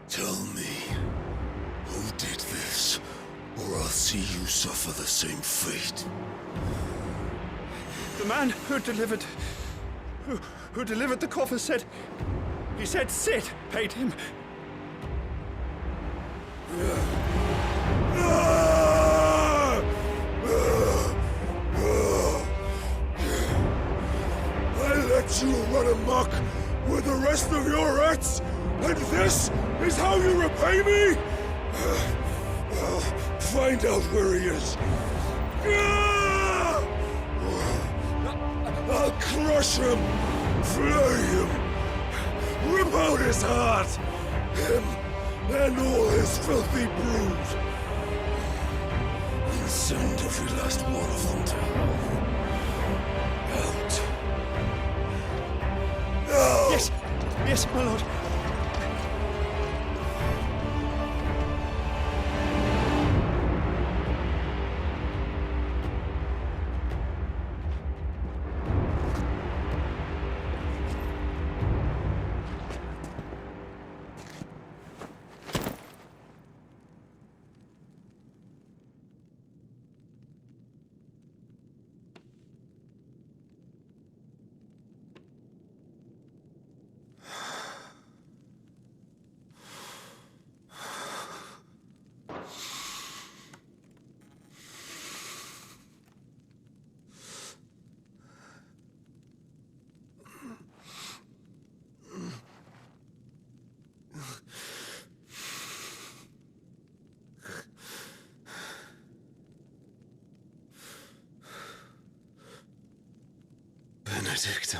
Tell me, who did this, or I'll see you suffer the same fate. The man who delivered the coffer said... He said Sid paid him. I let you run amok with the rest of your rats, and this is how you repay me? I'll find out where he is. I'll crush him, flay him, rip out his heart, him and all his filthy brood, and send every last one of them to hell. Out. Now! Yes, my lord. Benedicta.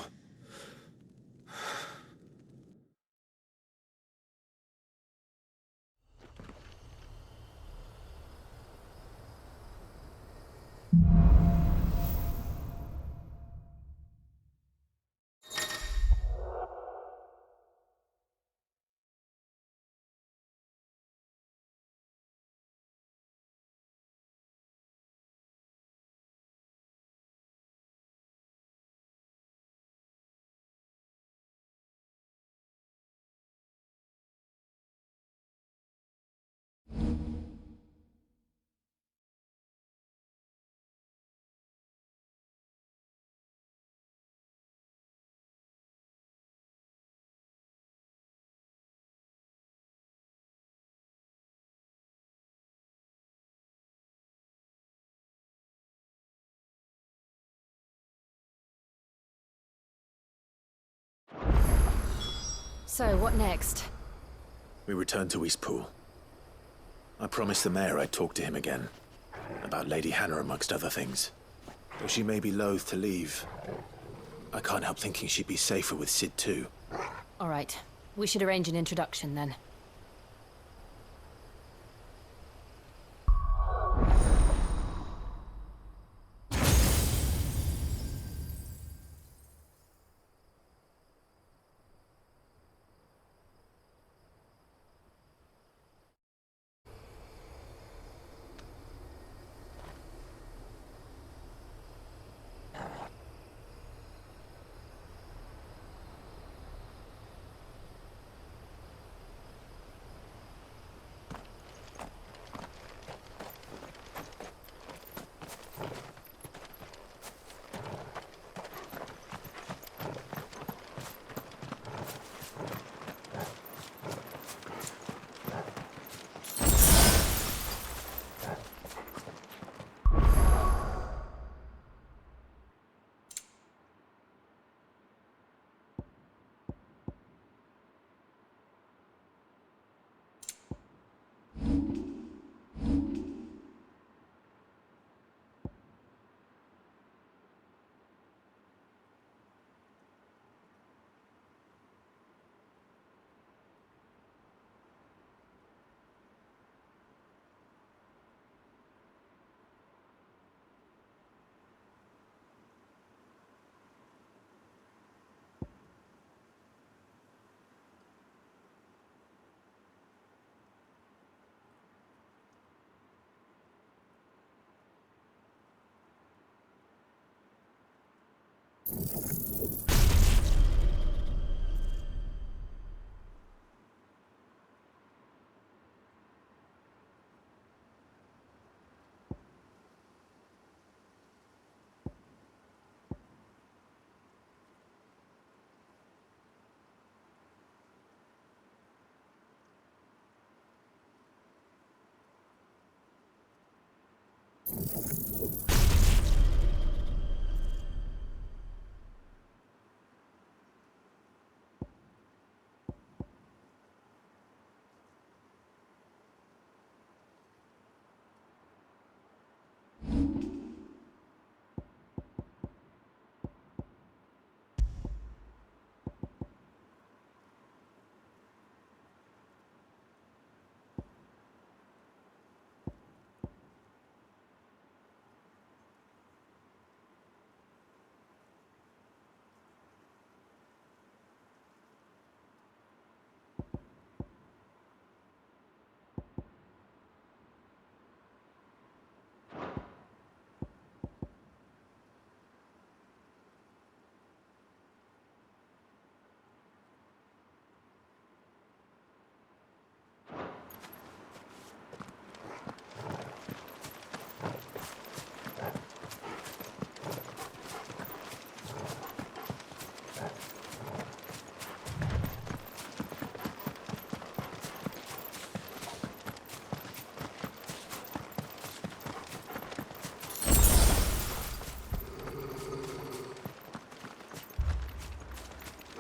So, what next? We return to Eastpool. I promised the mayor I'd talk to him again. About Lady Hannah, amongst other things. Though she may be loath to leave, I can't help thinking she'd be safer with Sid too. All right. We should arrange an introduction then.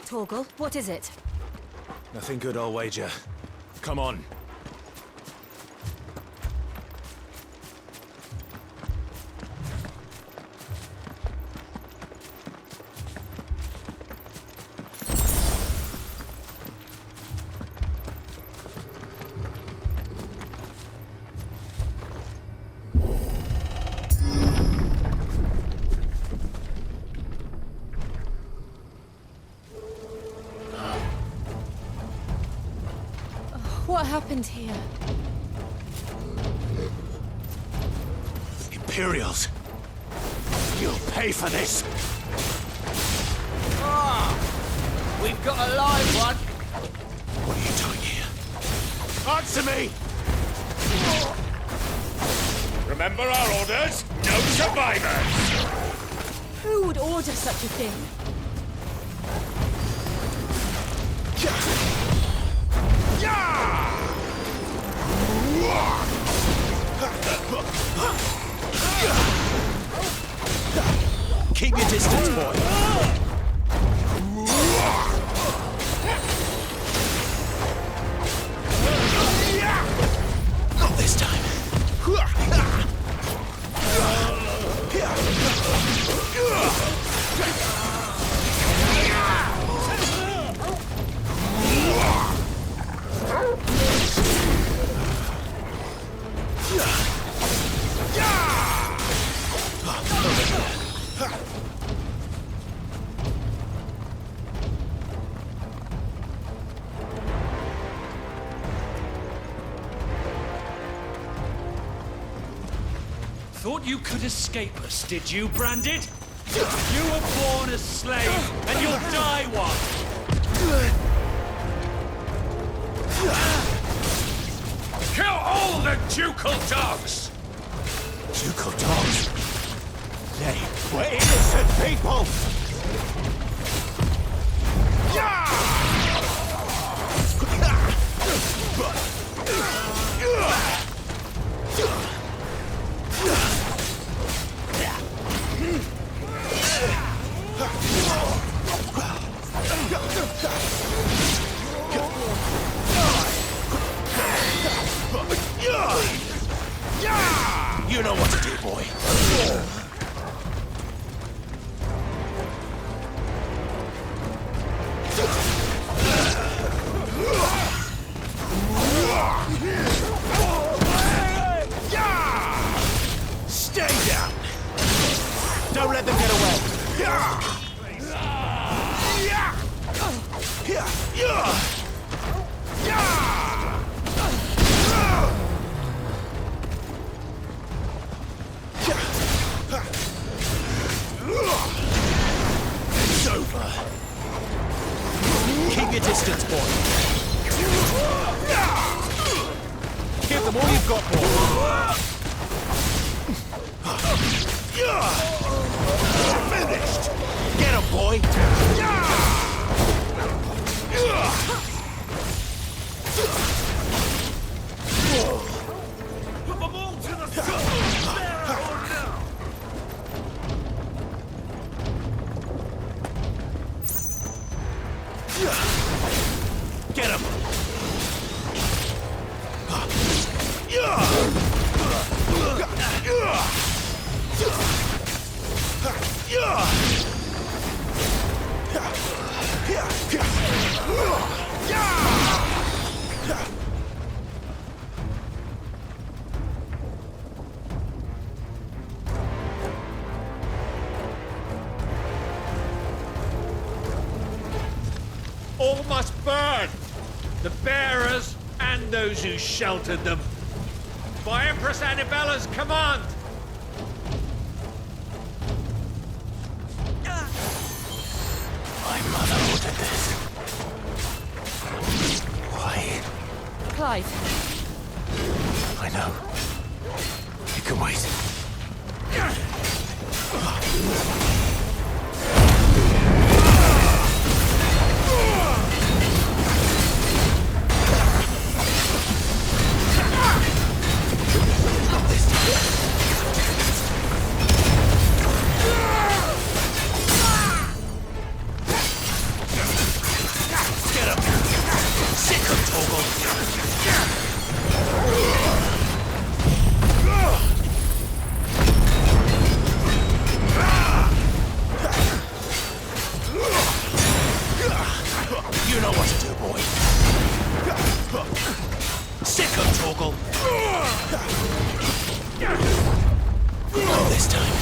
Torgal, what is it? Nothing good, I'll wager. Come on. What happened here? Imperials! You'll pay for this! We've got a live one. What are you doing here? Answer me! Remember our orders? No survivors! Who would order such a thing? Keep your distance, boy. Not this time. Thought you could escape us, did you, Branded? You were born a slave, and you'll die one! Kill all the ducal dogs! Ducal dogs? They were innocent people! You know what to do, boy. your distance, boy. Give them all you've got, boy. Finished! Get him, boy! Put them all to the Get him! All must burn! The bearers and those who sheltered them. By Empress Annabella's command! My mother ordered this. Why? Clive, I know. You can wait. You know what to do, boy. Sick of Torgal. Not this time.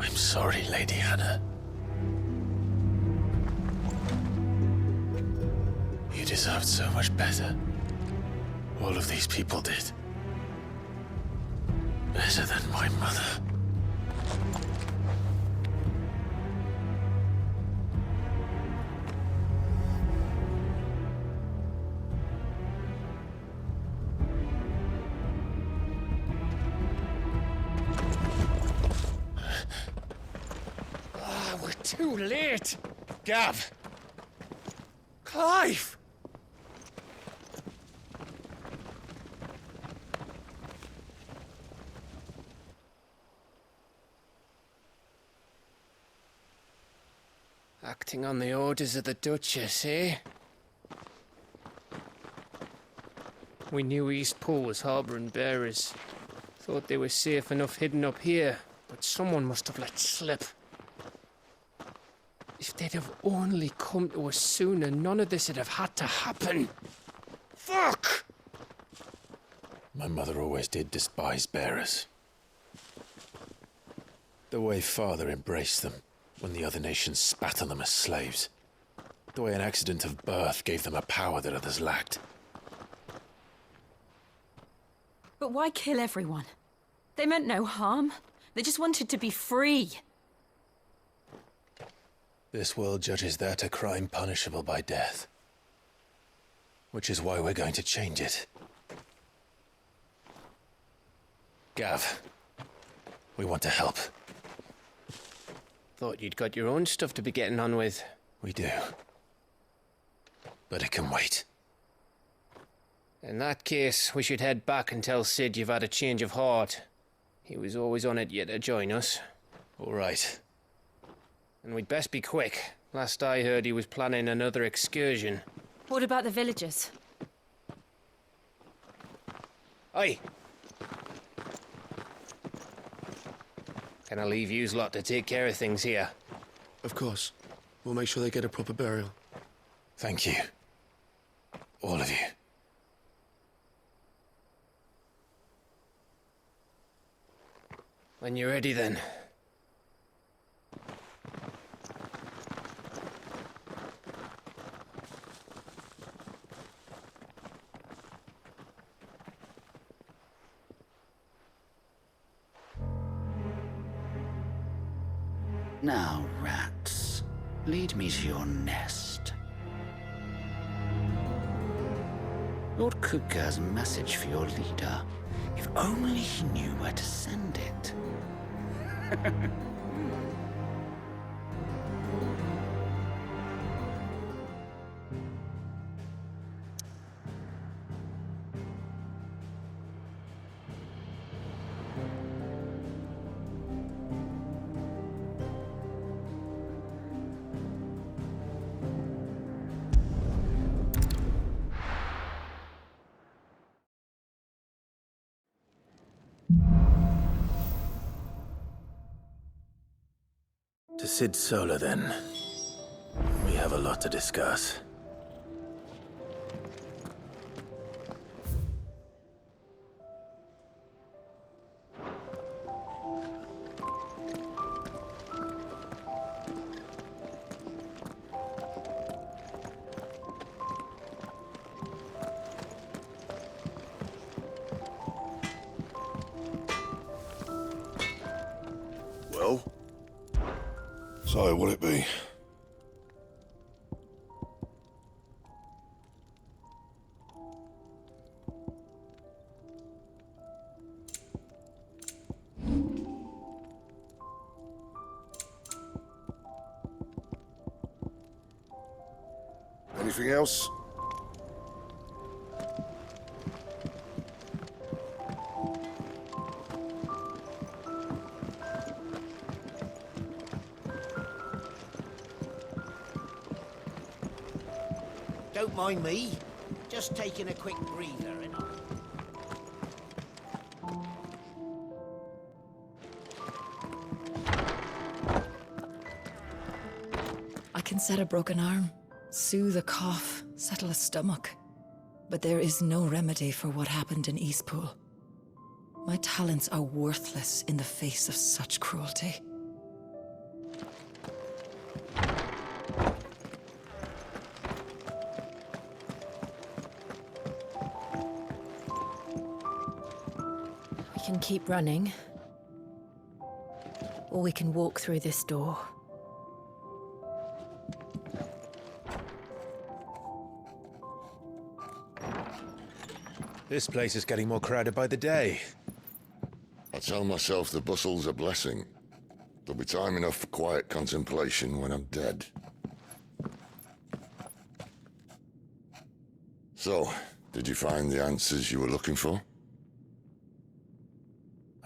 I'm sorry, Lady Hannah. You deserved so much better. All of these people did. Better than my mother. We're too late. Gav. Clive. Acting on the orders of the Duchess, eh? We knew East Pool was harbouring bearers. Thought they were safe enough hidden up here, but someone must have let slip. If they'd have only come to us sooner, none of this would have had to happen. Fuck! My mother always did despise bearers. The way Father embraced them when the other nations spat on them as slaves. The way an accident of birth gave them a power that others lacked. but why kill everyone? They meant no harm. They just wanted to be free. This world judges that a crime punishable by death. Which is why we're going to change it. Gav, we want to help. Thought you'd got your own stuff to be getting on with. We do. But it can wait. In that case, we should head back and tell Sid you've had a change of heart. He was always on it yet to join us. All right. And we'd best be quick. Last I heard, he was planning another excursion. What about the villagers? Aye. Can I leave yous lot to take care of things here? Of course. We'll make sure they get a proper burial. Thank you. All of you. When you're ready, then. Now, rats, lead me to your nest. Lord Kupka's message for your leader. If only he knew where to send it. To Sid Solar, then. We have a lot to discuss. Well? So, what'll it be? Anything else? Don't mind me. Just taking a quick breather and all. I can set a broken arm, soothe a cough, settle a stomach. But there is no remedy for what happened in Eastpool. My talents are worthless in the face of such cruelty. We can keep running. Or we can walk through this door. This place is getting more crowded by the day. I tell myself the bustle's a blessing. There'll be time enough for quiet contemplation when I'm dead. So, did you find the answers you were looking for?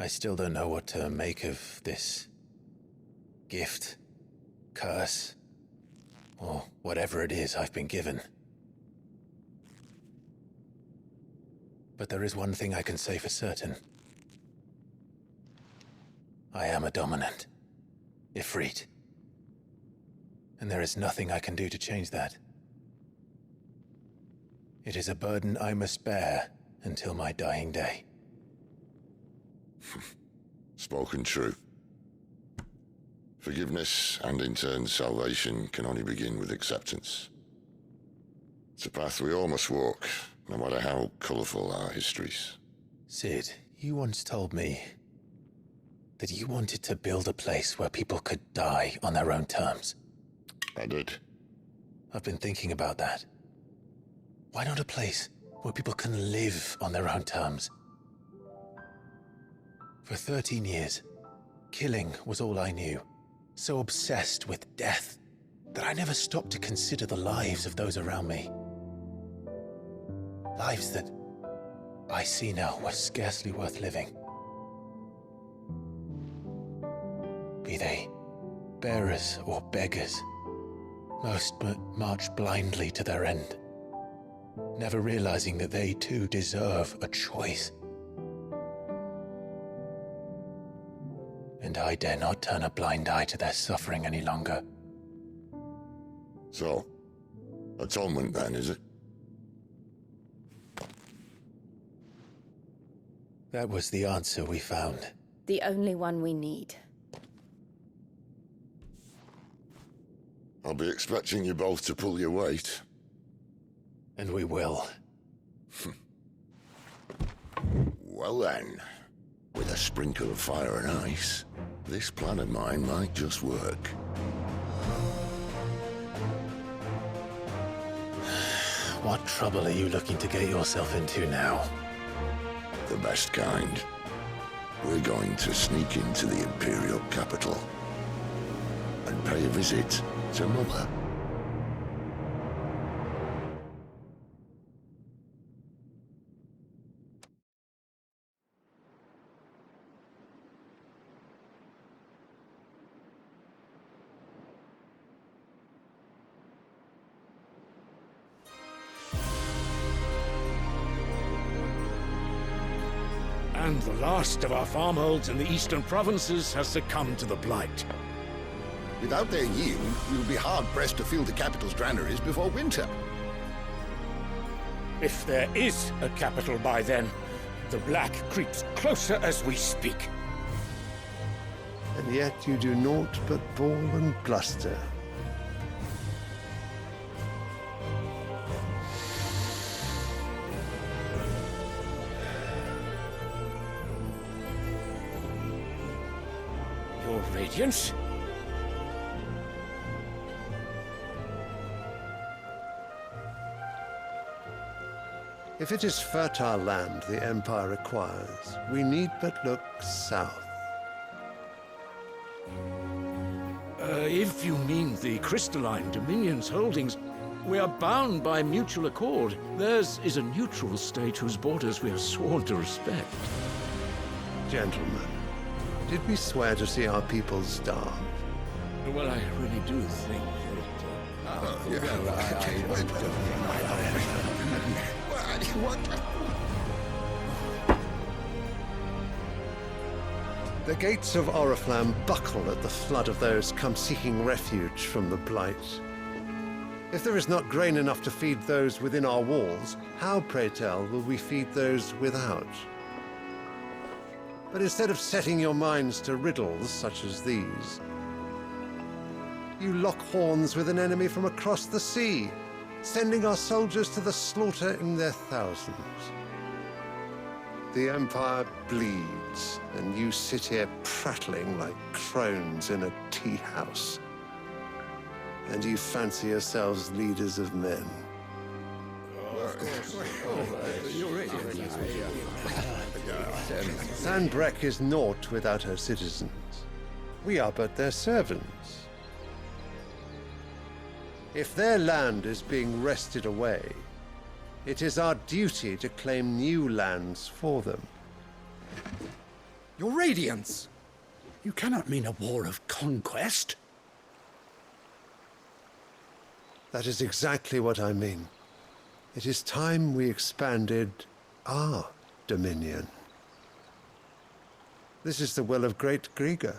I still don't know what to make of this gift, curse, or whatever it is I've been given. But there is one thing I can say for certain. I am a dominant, Ifrit. And there is nothing I can do to change that. It is a burden I must bear until my dying day. Spoken true. Forgiveness, and in turn salvation, can only begin with acceptance. It's a path we all must walk, no matter how colourful our histories. Sid, you once told me that you wanted to build a place where people could die on their own terms. I did. I've been thinking about that. Why not a place where people can live on their own terms? For 13 years, killing was all I knew. So obsessed with death that I never stopped to consider the lives of those around me. Lives that I see now was scarcely worth living. Be they bearers or beggars, most march blindly to their end, never realizing that they too deserve a choice. And I dare not turn a blind eye to their suffering any longer. So, atonement then, is it? That was the answer we found. The only one we need. I'll be expecting you both to pull your weight. And we will. Well then, with a sprinkle of fire and ice, this plan of mine might just work. What trouble are you looking to get yourself into now? The best kind. We're going to sneak into the Imperial capital and pay a visit to Mother. And the last of our farmholds in the eastern provinces has succumbed to the blight. Without their yield, we'll be hard-pressed to fill the capital's granaries before winter. If there is a capital by then, the black creeps closer as we speak. And yet you do naught but bawl and bluster. Your Radiance? If it is fertile land the Empire requires, we need but look south. If you mean the crystalline Dominion's holdings, we are bound by mutual accord. Theirs is a neutral state whose borders we are sworn to respect. Gentlemen, did we swear to see our people starve? Well, I really do think The gates of Oriflamme buckle at the flood of those come seeking refuge from the Blight. If there is not grain enough to feed those within our walls, how, pray tell, will we feed those without? But instead of setting your minds to riddles such as these, you lock horns with an enemy from across the sea, sending our soldiers to the slaughter in their thousands. The Empire bleeds, and you sit here prattling like crones in a tea house. And you fancy yourselves leaders of men. Sandbreck is naught without her citizens. We are but their servants. If their land is being wrested away, it is our duty to claim new lands for them. Your Radiance! You cannot mean a war of conquest. That is exactly what I mean. It is time we expanded our dominion. This is the will of great Grieger.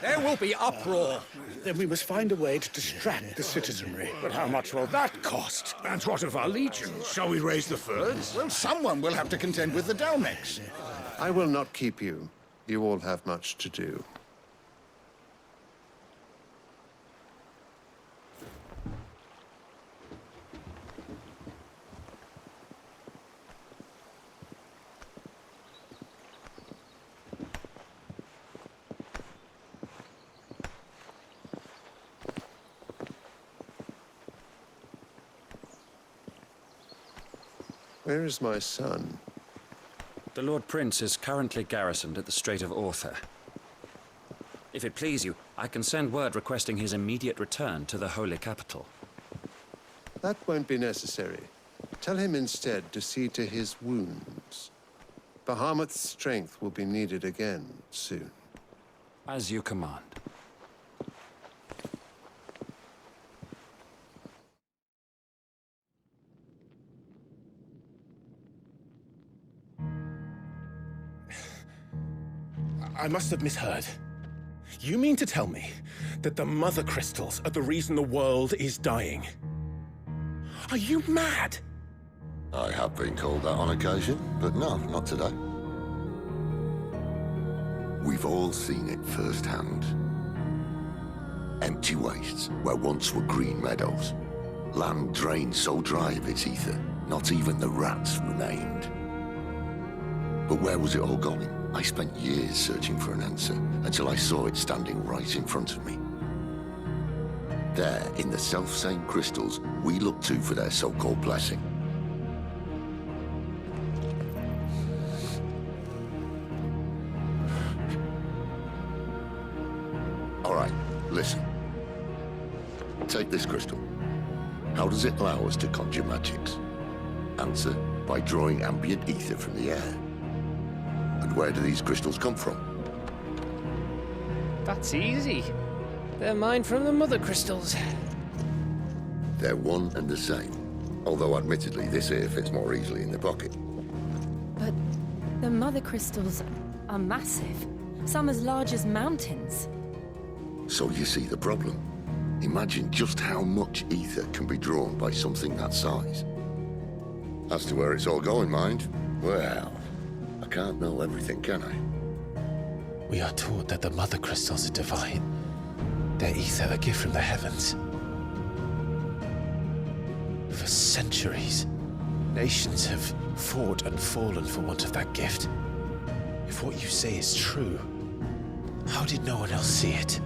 There will be uproar. Then we must find a way to distract the citizenry. But how much will that cost? And what of our legions? Shall we raise the furs? Well, someone will have to contend with the Dalmex. I will not keep you. You all have much to do. Where is my son? The Lord Prince is currently garrisoned at the Strait of Orther. If it please you, I can send word requesting his immediate return to the Holy Capital. That won't be necessary. Tell him instead to see to his wounds. Bahamut's strength will be needed again soon. As you command. I must have misheard. You mean to tell me that the Mother Crystals are the reason the world is dying? Are you mad? I have been called that on occasion, but no, not today. We've all seen it firsthand. Empty wastes where once were green meadows. Land drained so dry of its ether, not even the rats remained. But where was it all going? I spent years searching for an answer, until I saw it standing right in front of me. There, in the self-same crystals we look to for their so-called blessing. All right, listen. Take this crystal. How does it allow us to conjure magics? Answer, by drawing ambient ether from the air. And where do these crystals come from? That's easy. They're mine from the Mother Crystals. They're one and the same. Although admittedly, this here fits more easily in the pocket. But the Mother Crystals are massive. Some as large as mountains. So you see the problem. Imagine just how much ether can be drawn by something that size. As to where it's all going, mind, well, I can't know everything, can I? We are taught that the Mother Crystals are divine. Their ether a gift from the heavens. For centuries, nations have fought and fallen for want of that gift. If what you say is true, how did no one else see it?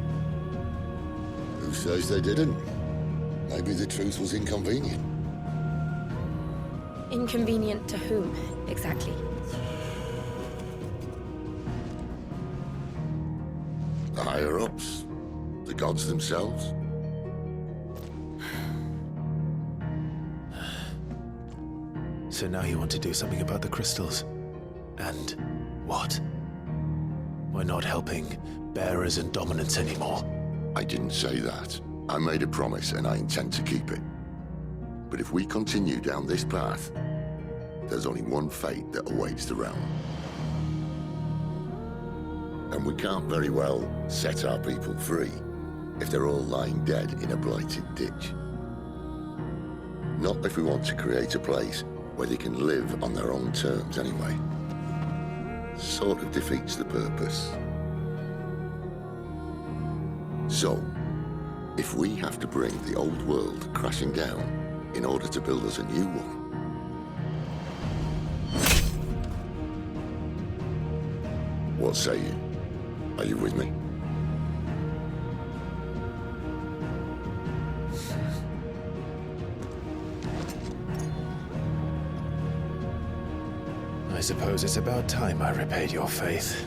Who says they didn't? Maybe the truth was inconvenient. Inconvenient to whom, exactly? The higher-ups? The gods themselves? So now you want to do something about the crystals? And what? We're not helping bearers and dominants anymore. I didn't say that. I made a promise and I intend to keep it. But if we continue down this path, there's only one fate that awaits the realm. And we can't very well set our people free if they're all lying dead in a blighted ditch. Not if we want to create a place where they can live on their own terms anyway. Sort of defeats the purpose. So, if we have to bring the old world crashing down in order to build us a new one, what say you? Are you with me? I suppose it's about time I repaid your faith.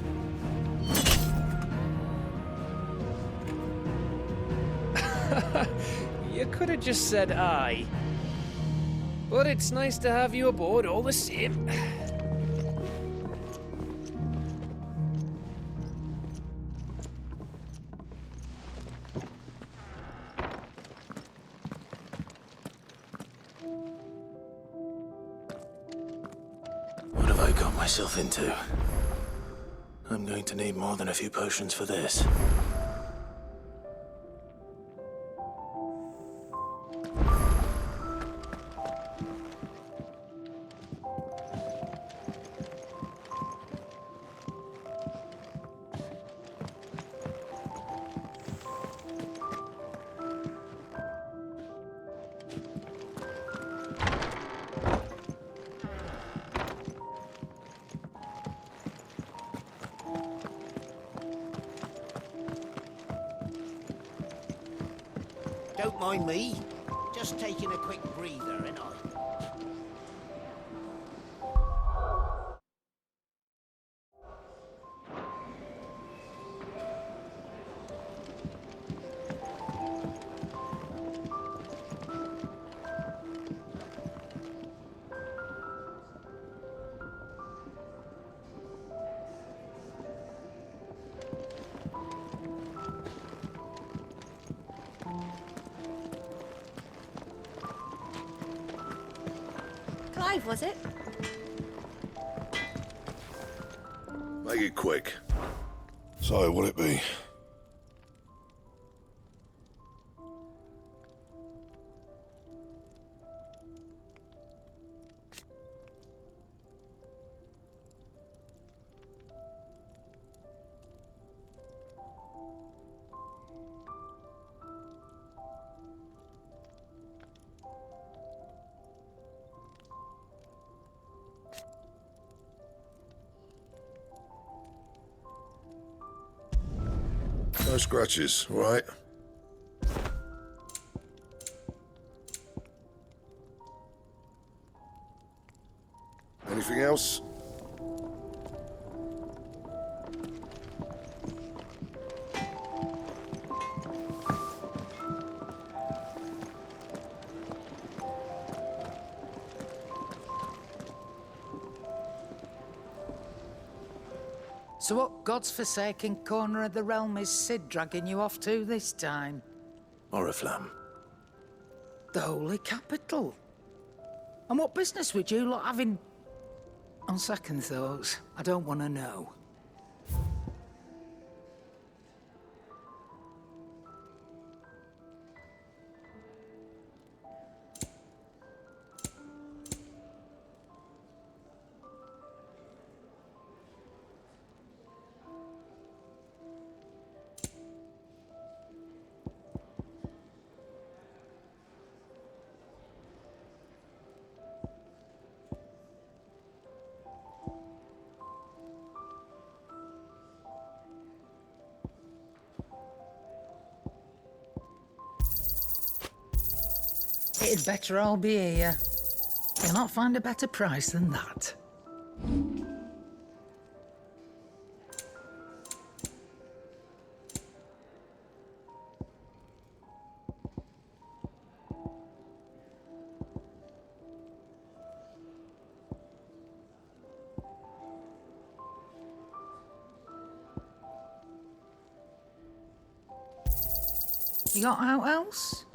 You could have just said aye. But it's nice to have you aboard all the same. What have I got myself into? I'm going to need more than a few potions for this. Don't mind me. Just taking a quick breather, ain't I? Clive, was it? Make it quick. So, what'll it be? No scratches, all right? Anything else? So what God's forsaken corner of the realm is Sid dragging you off to this time? Oriflamme. The Holy Capital. And what business would you lot have in... On second thoughts, I don't want to know. It'd better all be here. You'll not find a better price than that. You got out else?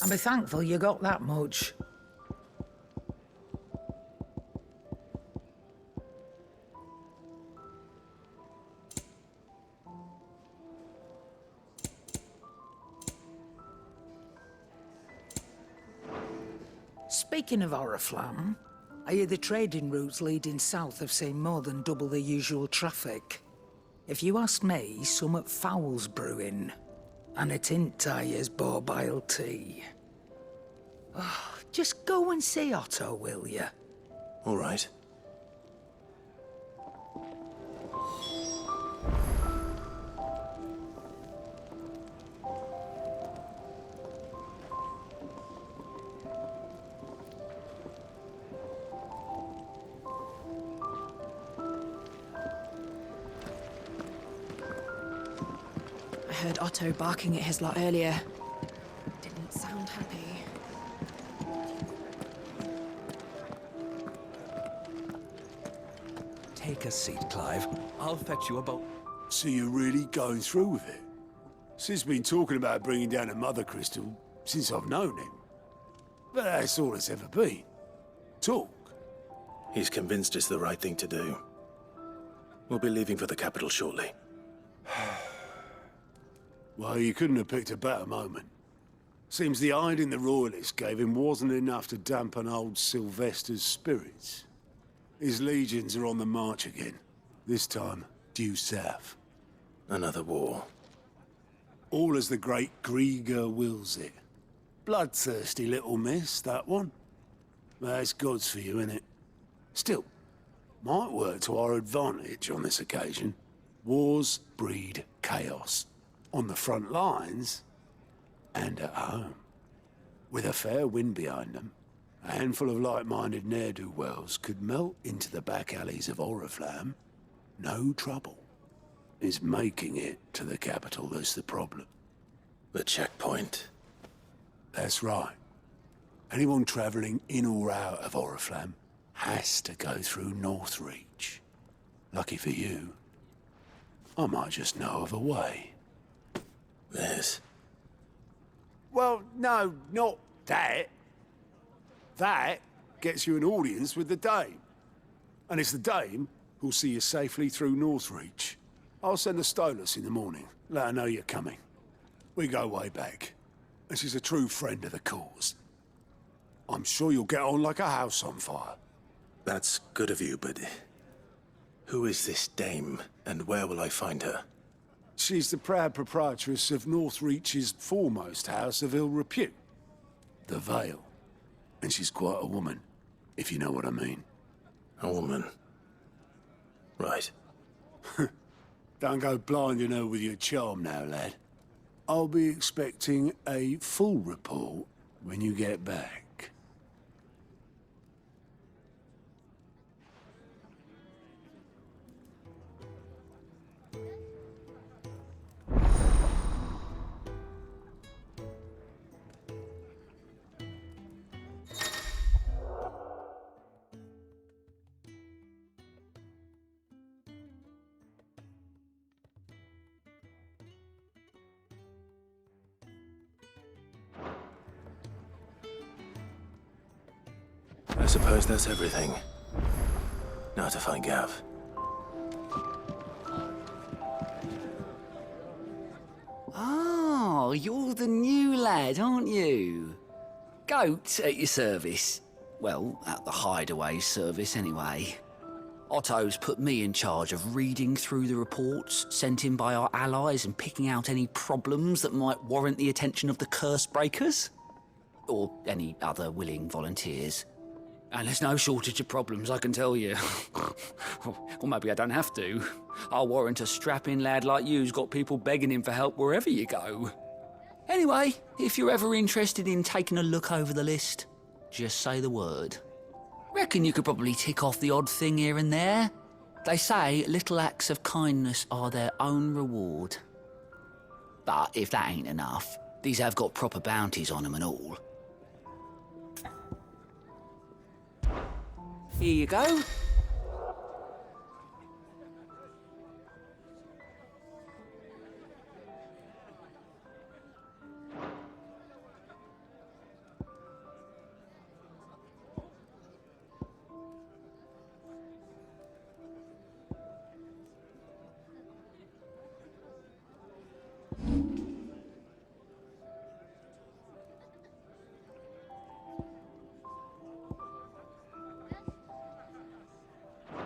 I'll be thankful you got that much. Speaking of Oriflamme, I hear the trading routes leading south have seen more than double the usual traffic. If you ask me, summat foul's brewing. And a tint tires borbile tea. Oh, just go and see Otto, will you? All right. I heard Otto barking at his lot earlier. Didn't sound happy. Take a seat, Clive. I'll fetch you a boat. So you're really going through with it? Sid's been talking about bringing down a mother crystal since I've known him. But that's all it's ever been. Talk. He's convinced it's the right thing to do. We'll be leaving for the capital shortly. Well, you couldn't have picked a better moment. Seems the hiding the royalists gave him wasn't enough to dampen old Sylvester's spirits. His legions are on the march again. This time, due south. Another war. All as the great Grieger wills it. Bloodthirsty little miss, that one. That's God's for you, innit? Still, might work to our advantage on this occasion. Wars breed chaos. On the front lines, and at home. With a fair wind behind them, a handful of like-minded ne'er-do-wells could melt into the back alleys of Oriflamme. No trouble. It's making it to the capital that's the problem. The checkpoint. That's right. Anyone travelling in or out of Oriflamme has to go through Northreach. Lucky for you, I might just know of a way. Yes. Well, no, not that. That gets you an audience with the Dame. And it's the Dame who'll see you safely through Northreach. I'll send the Stolas in the morning. Let her know you're coming. We go way back. And she's a true friend of the cause. I'm sure you'll get on like a house on fire. That's good of you, but who is this dame, and where will I find her? She's the proud proprietress of Northreach's foremost house of ill repute, the Vale. And she's quite a woman, if you know what I mean. A woman? Right. Don't go blinding her with your charm now, lad. I'll be expecting a full report when you get back. I suppose that's everything. Now to find Gav. Oh, you're the new lad, aren't you? Goat at your service. Well, at the hideaway service anyway. Otto's put me in charge of reading through the reports sent in by our allies and picking out any problems that might warrant the attention of the curse breakers. Or any other willing volunteers. And there's no shortage of problems, I can tell you. Or maybe I don't have to. I'll warrant a strapping lad like you's got people begging him for help wherever you go. Anyway, if you're ever interested in taking a look over the list, just say the word. Reckon you could probably tick off the odd thing here and there. They say little acts of kindness are their own reward. But if that ain't enough, these have got proper bounties on them and all. Here you go.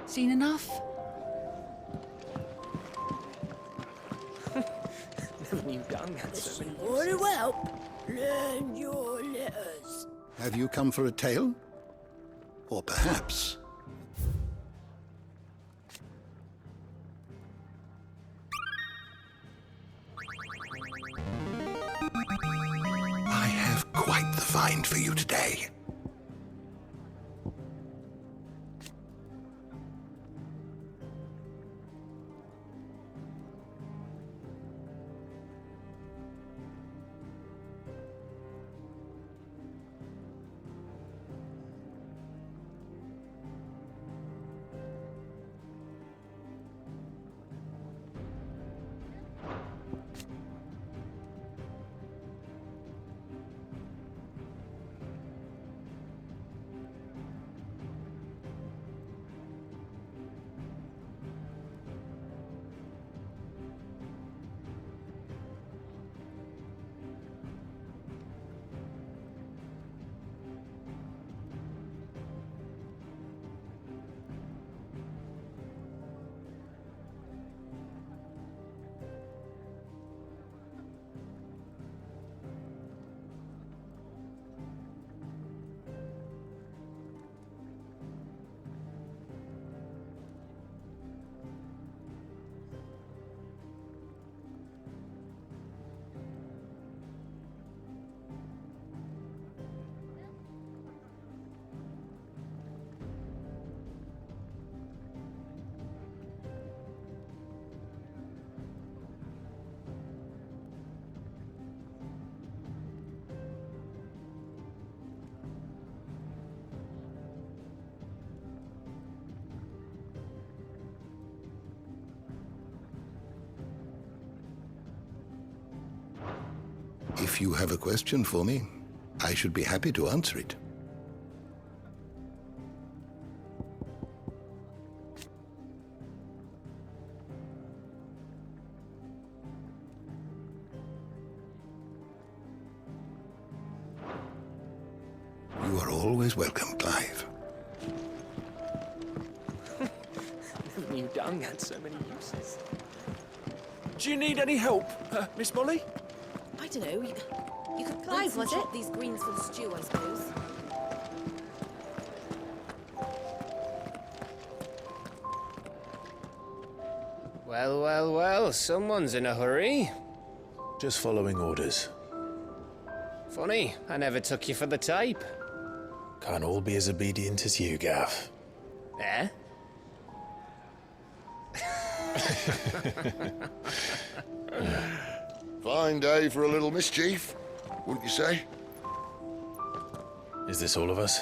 Seen enough? Never knew Dung had so many More to help. Learn your letters. Have you come for a tale? Or perhaps... I have quite the find for you today. If you have a question for me, I should be happy to answer it. You are always welcome, Clive. Never knew dung had so many uses. Do you need any help, Miss Molly? I don't know. You could Clive, was chop these greens for the stew, I suppose. Well, well, well, someone's in a hurry. Just following orders. Funny, I never took you for the type. Can't all be as obedient as you, Gav. Eh? Fine day for a little mischief, wouldn't you say? Is this all of us?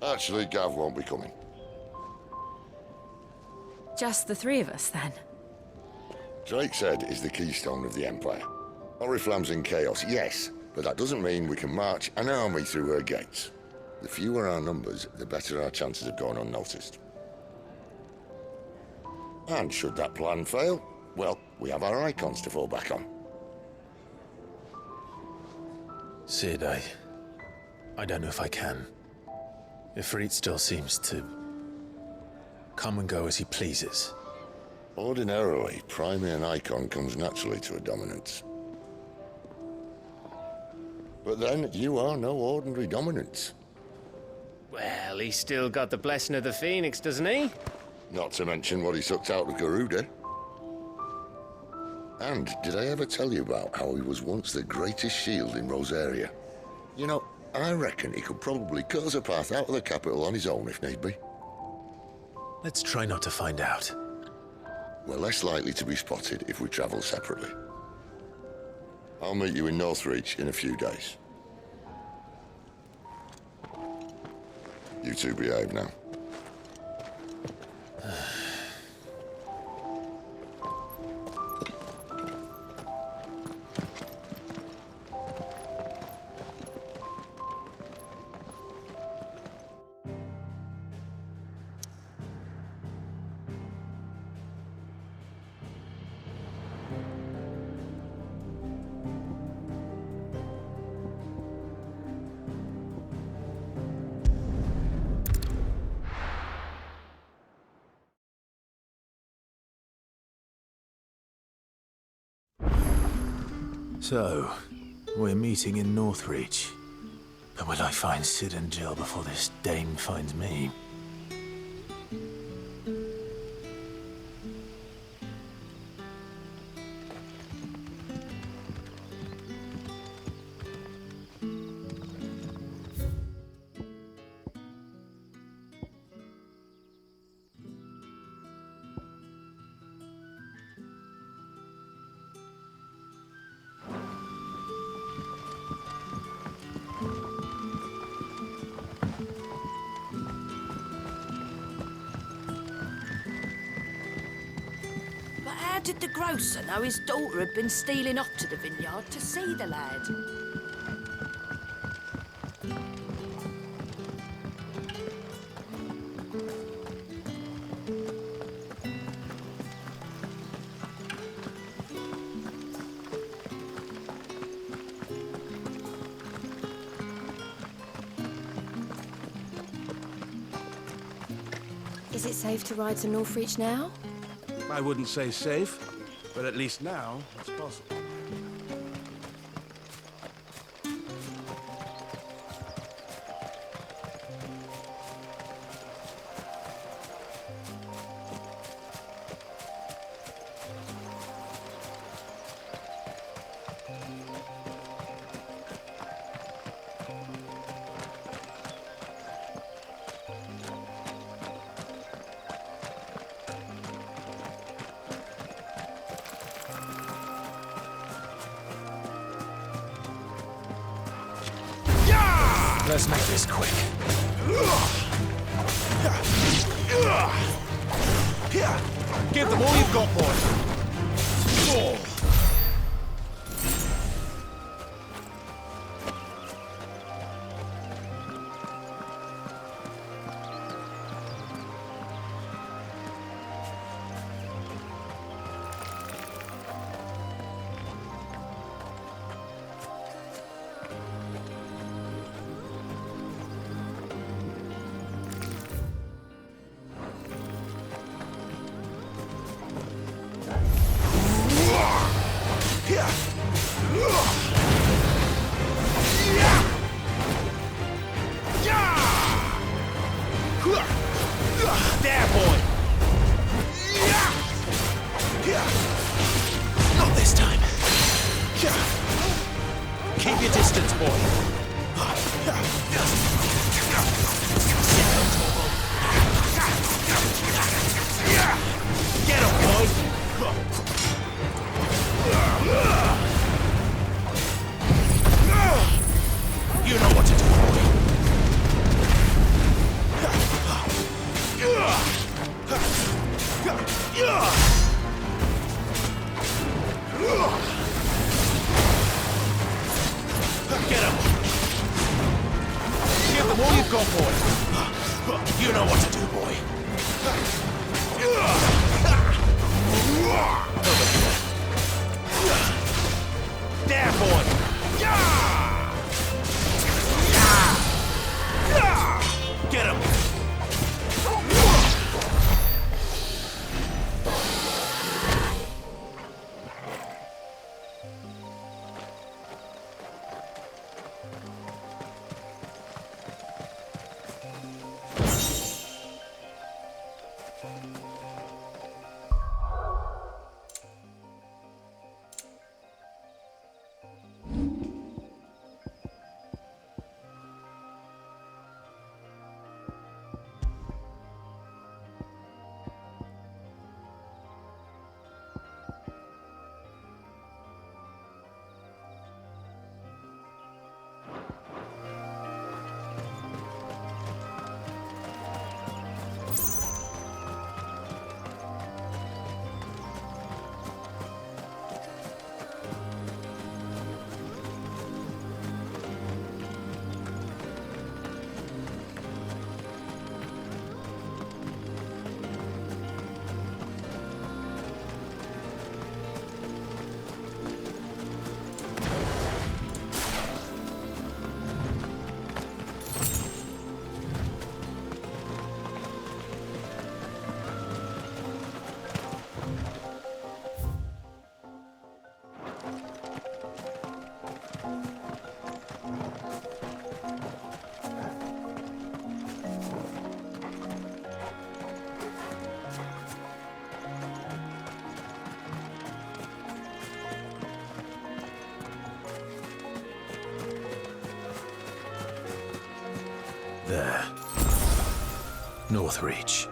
Actually, Gav won't be coming. Just the three of us, then? Drake's Head is the keystone of the Empire. Oriflamme's in chaos, yes, but that doesn't mean we can march an army through her gates. The fewer our numbers, the better our chances of going unnoticed. And should that plan fail, well, we have our icons to fall back on. Sid, I don't know if I can. Ifrit still seems to come and go as he pleases. Ordinarily, priming an icon comes naturally to a dominance. But then, you are no ordinary dominance. Well, he's still got the blessing of the Phoenix, doesn't he? Not to mention what he sucked out of Garuda. And did I ever tell you about how he was once the greatest shield in Rosaria? You know, I reckon he could probably cut us a path out of the capital on his own if need be. Let's try not to find out. We're less likely to be spotted if we travel separately. I'll meet you in Northreach in a few days. You two behave now. So, we're meeting in Northreach. But will I find Sid and Jill before this dame finds me? How did the grocer know his daughter had been stealing off to the vineyard to see the lad? Is it safe to ride to Northreach now? I wouldn't say safe, but at least now it's possible. Let's make this quick. Give them all you've got, boys. There, boy! Not this time. Keep your distance, boy. Get him, boy! You know what to do, boy. Get him! Give them all you've got, boy. You know what to do, boy. There, boy! Get him! There. Northreach.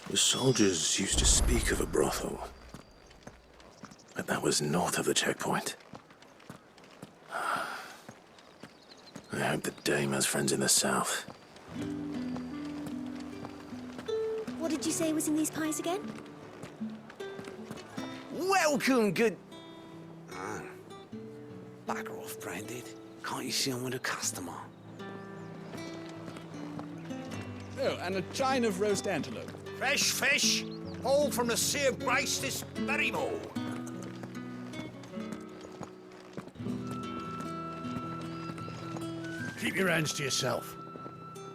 The soldiers used to speak of a brothel, but that was north of the checkpoint. I hope the dame has friends in the south. What did you say was in these pies again? Welcome, good... Bugger off, Branded. Can't you see I'm with a customer? Oh, and a chine of roast antelope. Fresh fish, all from the Sea of Grace this very morn. Keep your hands to yourself.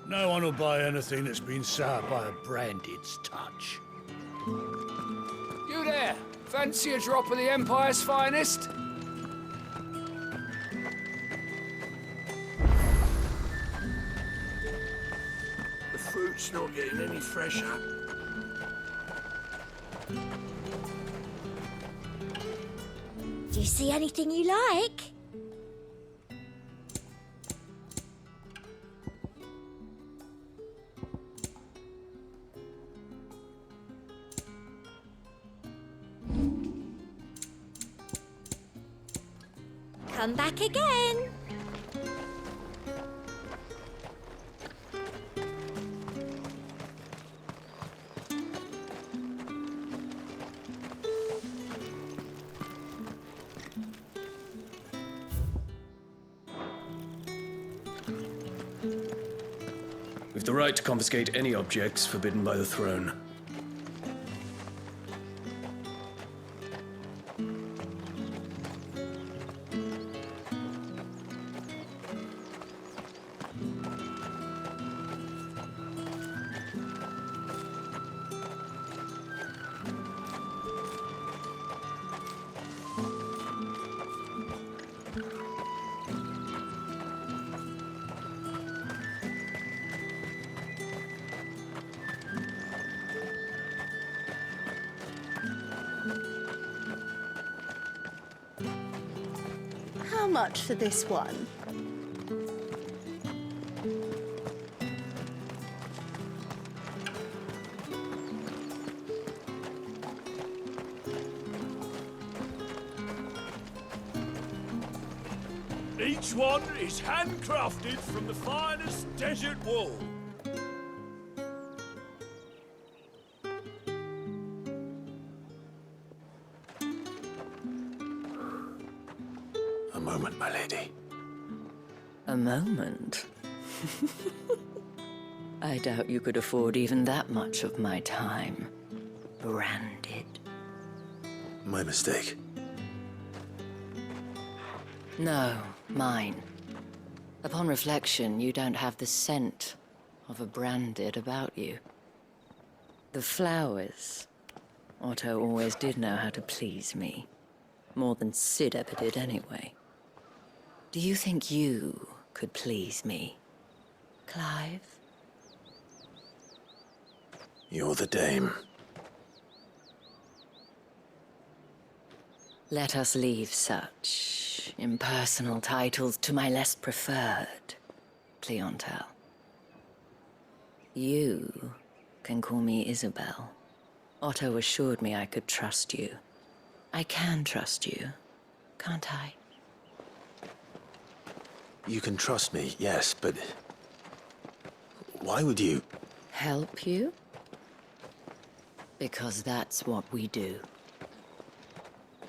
No one will buy anything that's been soured by a Branded's touch. You there! Fancy a drop of the Empire's finest? The fruit's not getting any fresher. Do you see anything you like? Come back again. We've the right to confiscate any objects forbidden by the throne. How much for this one? Each one is handcrafted from the finest desert wool. A moment, my lady. A moment? I doubt you could afford even that much of my time. Branded. My mistake. No, mine. Upon reflection, you don't have the scent of a branded about you. The flowers. Otto always did know how to please me. More than Sid ever did anyway. Do you think you could please me, Clive? You're the dame. Let us leave such impersonal titles to my less preferred clientele. You can call me Isabel. Otto assured me I could trust you. I can trust you, can't I? You can trust me, yes, but why would you? Help you? Because that's what we do.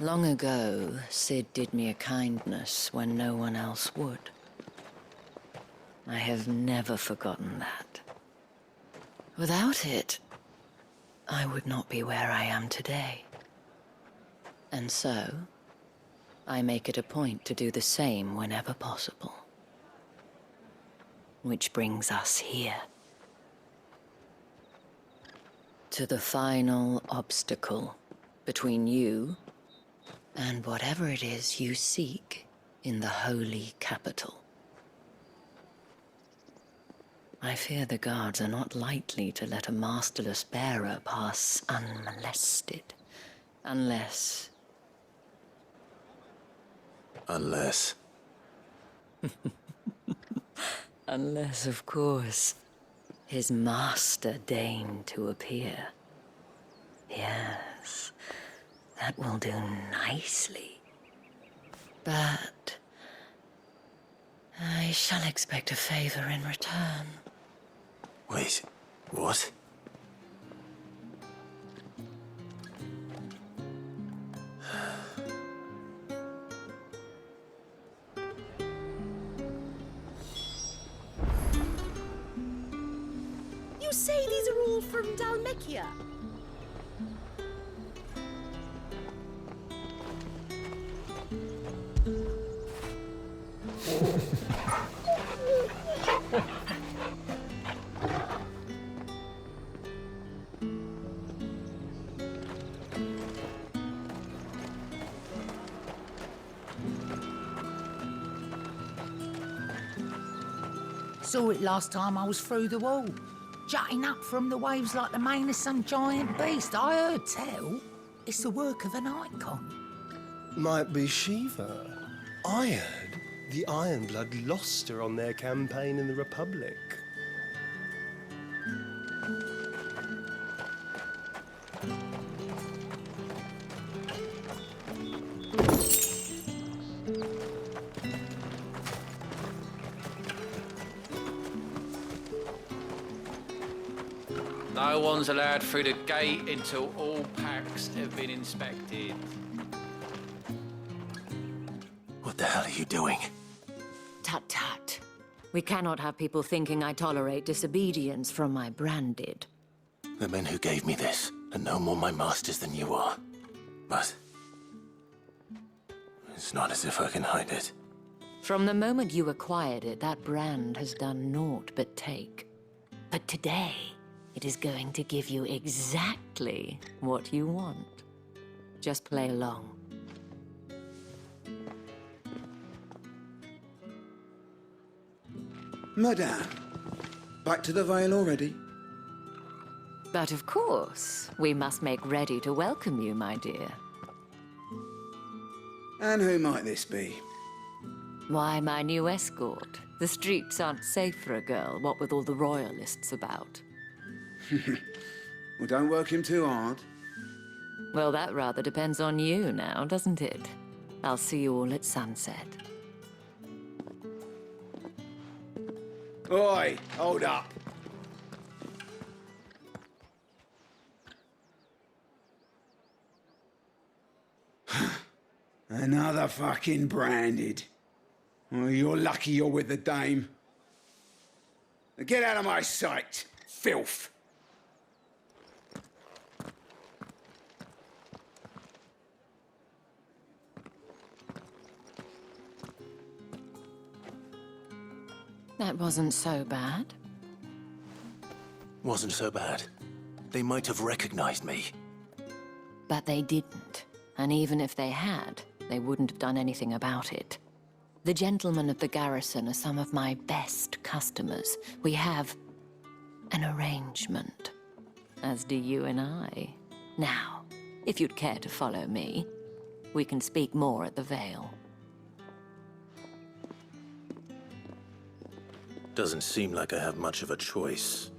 Long ago, Sid did me a kindness when no one else would. I have never forgotten that. Without it, I would not be where I am today. And so, I make it a point to do the same whenever possible. Which brings us here. To the final obstacle between you and whatever it is you seek in the holy capital. I fear the guards are not likely to let a masterless bearer pass unmolested, unless... Unless... Unless, of course, his master deigned to appear. Yes, that will do nicely. But I shall expect a favor in return. Wait, what? You say these are all from Dalmekia? Saw it last time I was through the wall. Jutting up from the waves like the mane of some giant beast. I heard tell it's the work of an icon. might be Shiva. I heard the Ironblood lost her on their campaign in the Republic. No one's allowed through the gate until all packs have been inspected. What the hell are you doing? Tut tut. We cannot have people thinking I tolerate disobedience from my branded. The men who gave me this are no more my masters than you are. But it's not as if I can hide it. From the moment you acquired it, that brand has done naught but take. But today, it is going to give you exactly what you want. Just play along. Madame, back to the Vale already? But of course, we must make ready to welcome you, my dear. And who might this be? Why, my new escort. The streets aren't safe for a girl, what with all the royalists about. Well, don't work him too hard. Well, that rather depends on you now, doesn't it? I'll see you all at sunset. Oi, hold up. Another fucking branded. Well, you're lucky you're with the dame. Now get out of my sight, filth. That wasn't so bad. Wasn't so bad. They might have recognized me. But they didn't. And even if they had, they wouldn't have done anything about it. The gentlemen of the garrison are some of my best customers. We have an arrangement, as do you and I. Now, if you'd care to follow me, we can speak more at the Vale. Doesn't seem like I have much of a choice.